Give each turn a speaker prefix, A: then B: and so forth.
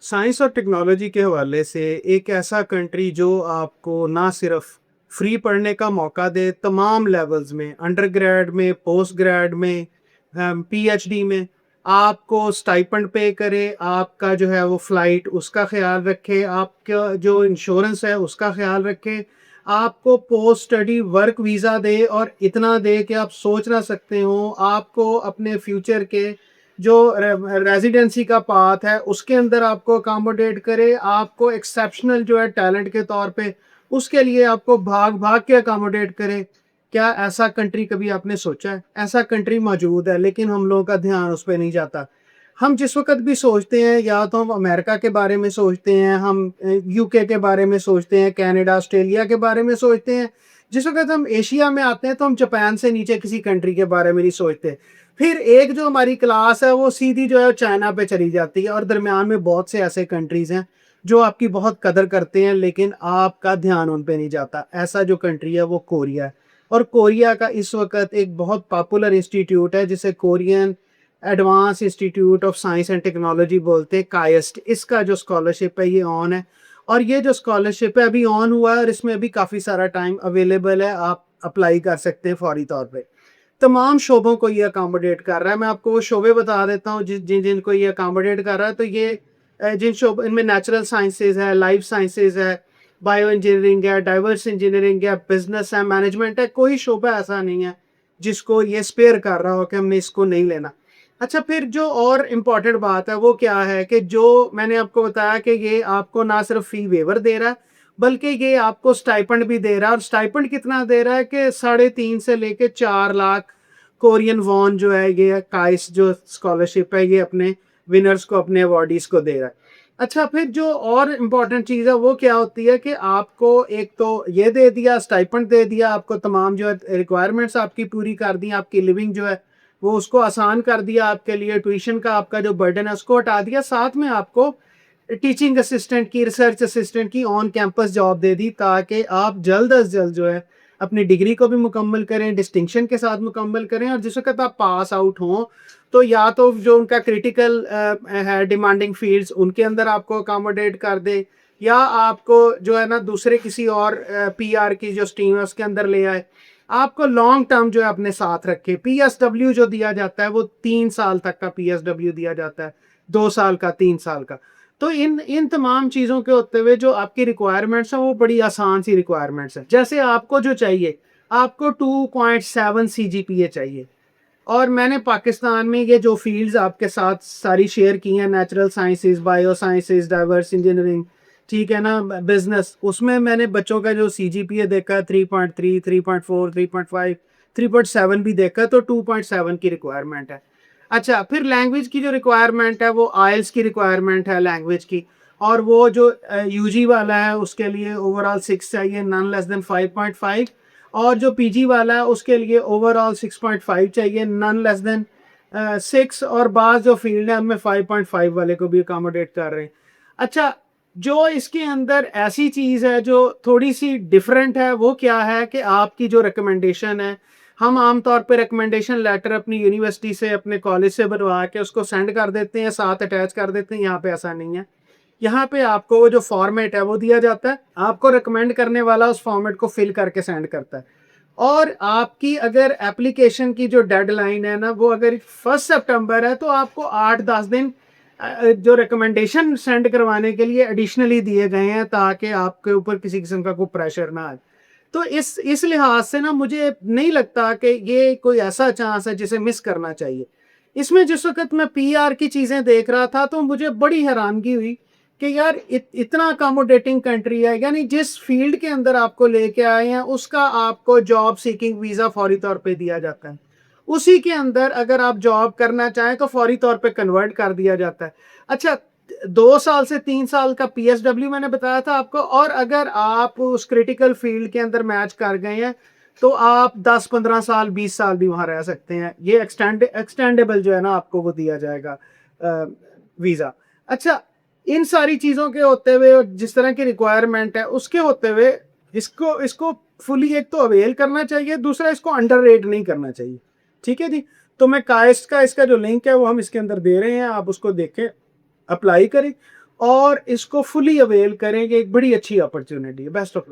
A: Science और technology के हवाले से एक ऐसा कंट्री जो आपको ना सिर्फ फ्री पढ़ने का मौका दे तमाम लेवल्स में, अंडरग्रेड में, पोस्ट ग्रेड में, पीएचडी में, आपको स्टाइपेंड पे करे, आपका जो है वो फ्लाइट उसका ख्याल रखे, आपका जो इंश्योरेंस है उसका ख्याल रखे, आपको पोस्ट स्टडी वर्क वीज़ा दे और इतना दे कि आप सोच ना सकते हो, आपको अपने फ्यूचर के जो रेजिडेंसी का पाथ है उसके अंदर आपको अकोमोडेट करे, आपको एक्सेप्शनल जो है टैलेंट के तौर पे उसके लिए आपको भाग भाग के अकोमोडेट करे। क्या ऐसा कंट्री कभी आपने सोचा है? ऐसा कंट्री मौजूद है लेकिन हम लोगों का ध्यान उस पर नहीं जाता। हम जिस वक्त भी सोचते हैं या तो हम अमेरिका के बारे में सोचते हैं, हम यूके के बारे में सोचते हैं, कनाडा ऑस्ट्रेलिया के बारे में सोचते हैं। जिस वक्त हम एशिया में आते हैं तो हम जापान से नीचे किसी कंट्री के बारे में नहीं सोचते। फिर एक जो हमारी क्लास है वो सीधी जो है चाइना पे चली जाती है और दरमियान में बहुत से ऐसे कंट्रीज़ हैं जो आपकी बहुत कदर करते हैं लेकिन आपका ध्यान उन पे नहीं जाता। ऐसा जो कंट्री है वो कोरिया है और कोरिया का इस वक्त एक बहुत पॉपुलर इंस्टीट्यूट है जिसे Korean advance institute of science and technology बोलते हैं, काइस्ट। इसका जो स्कॉलरशिप है ये ऑन है और ये जो स्कॉलरशिप है अभी ऑन हुआ है और इसमें अभी काफ़ी सारा टाइम अवेलेबल है, आप अप्लाई कर सकते हैं फौरी तौर पे। तमाम शोबों को ये अकोमोडेट कर रहा है। मैं आपको वो शोबे बता देता हूँ जिन जिनको ये अकोमोडेट कर रहा है। तो ये जिन शोब इनमें नेचुरल साइंसेज है, लाइफ साइंसेज है, बायो इंजीनियरिंग है, डाइवर्स इंजीनियरिंग है, बिजनेस है, मैनेजमेंट है। कोई शोबा ऐसा नहीं है जिसको ये स्पेयर कर रहा हो कि हमने इसको नहीं लेना। अच्छा, फिर जो और इम्पॉर्टेंट बात है वो क्या है कि जो मैंने आपको बताया कि ये आपको ना सिर्फ फी वेवर दे रहा है बल्कि ये आपको स्टाइपेंड भी दे रहा है। और स्टाइपेंड कितना दे रहा है कि 3.5 से लेके 4 लाख कोरियन वॉन जो है ये काइस जो स्कॉलरशिप है ये अपने विनर्स को, अपने अवॉर्डीज को दे रहा है। अच्छा, फिर जो और इम्पोर्टेंट चीज़ है वो क्या होती है कि आपको एक तो ये दे दिया, स्टाइपेंड दे दिया, आपको तमाम जो है रिक्वायरमेंट्स आपकी पूरी कर दी, आपकी लिविंग जो है वो उसको आसान कर दिया आपके लिए, ट्यूशन का आपका जो बर्डन है उसको हटा दिया, साथ में आपको टीचिंग असिस्टेंट की, रिसर्च असिस्टेंट की ऑन कैंपस जॉब दे दी ताकि आप जल्द अज जल्द जो है अपनी डिग्री को भी मुकम्मल करें, डिस्टिंक्शन के साथ मुकम्मल करें और जिस वक्त आप पास आउट हों तो या तो जो उनका क्रिटिकल है डिमांडिंग फील्ड्स उनके अंदर आपको अकोमोडेट कर दे या आपको जो है ना दूसरे किसी और पीआर की जो स्ट्रीम है उसके अंदर ले आए, आपको लॉन्ग टर्म जो है अपने साथ रखे। पीएसडब्ल्यू जो दिया जाता है वो 3 साल तक का पीएसडब्ल्यू दिया जाता है, 2 साल का, 3 साल का। तो इन इन तमाम चीज़ों के होते हुए जो आपकी रिक्वायरमेंट्स हैं वो बड़ी आसान सी रिक्वायरमेंट्स हैं। जैसे आपको जो चाहिए, आपको 2.7 सीजीपीए चाहिए और मैंने पाकिस्तान में ये जो फील्ड्स आपके साथ सारी शेयर की हैं, natural sciences, bio sciences, diverse engineering, ठीक है ना, बिजनेस, उसमें मैंने बच्चों का जो सीजीपीए देखा 3.3, 3.4, 3.5, 3.7 भी देखा, तो 2.7 की रिक्वायरमेंट है। अच्छा, फिर लैंग्वेज की जो रिक्वायरमेंट है वो आइल्स की रिक्वायरमेंट है लैंग्वेज की, और वो जो यूजी वाला है उसके लिए ओवरऑल 6 चाहिए, नन लेस देन 5.5, और जो पीजी वाला है उसके लिए ओवरऑल 6.5 चाहिए, नन लेस देन 6, और बाज़ जो फील्ड है उनमें 5.5 वाले को भी अकोमोडेट कर रहे हैं। अच्छा, जो इसके अंदर ऐसी चीज़ है जो थोड़ी सी डिफरेंट है वो क्या है कि आपकी जो रिकमेंडेशन है, हम आमतौर पे रिकमेंडेशन लेटर अपनी यूनिवर्सिटी से, अपने कॉलेज से बनवा के उसको सेंड कर देते हैं, साथ अटैच कर देते हैं। यहाँ पे ऐसा नहीं है। यहाँ पे आपको वो जो फॉर्मेट है वो दिया जाता है, आपको रिकमेंड करने वाला उस फॉर्मेट को फिल करके सेंड करता है। और आपकी अगर एप्लीकेशन की जो डेडलाइन है ना वो अगर 1 सितंबर है तो आपको 8-10 दिन जो रिकमेंडेशन सेंड करवाने के लिए एडिशनली दिए गए हैं ताकि आपके ऊपर किसी किस्म का कोई प्रेशर ना आए। तो इस लिहाज से ना मुझे नहीं लगता कि ये कोई ऐसा चांस है जिसे मिस करना चाहिए। इसमें जिस वक़्त मैं पीआर की चीज़ें देख रहा था तो मुझे बड़ी हैरानगी हुई कि यार इतना अकोमोडेटिंग कंट्री है, यानी जिस फील्ड के अंदर आपको लेके आए हैं उसका आपको जॉब सीकिंग वीज़ा फौरी तौर पे दिया जाता है। उसी के अंदर अगर आप जॉब करना चाहें तो फौरी तौर पे कन्वर्ट कर दिया जाता है। अच्छा, 2 साल से 3 साल का पीएसडब्ल्यू मैंने बताया था आपको, और अगर आप उस क्रिटिकल फील्ड के अंदर मैच कर गए हैं तो आप 10-15 साल, 20 साल भी वहाँ रह सकते हैं। ये एक्सटेंडेबल जो है ना आपको वो दिया जाएगा वीज़ा। अच्छा, इन सारी चीज़ों के होते हुए और जिस तरह की रिक्वायरमेंट है उसके होते हुए इसको इसको फुली एक तो अवेल करना चाहिए, दूसरा इसको अंडररेट नहीं करना चाहिए। ठीक है जी। तो मैं काइस्ट का इसका जो लिंक है वो हम इसके अंदर दे रहे हैं, आप उसको देखें, अप्लाई करें और इसको फुली अवेल करें कि एक बड़ी अच्छी अपॉर्चुनिटी है। Best of luck.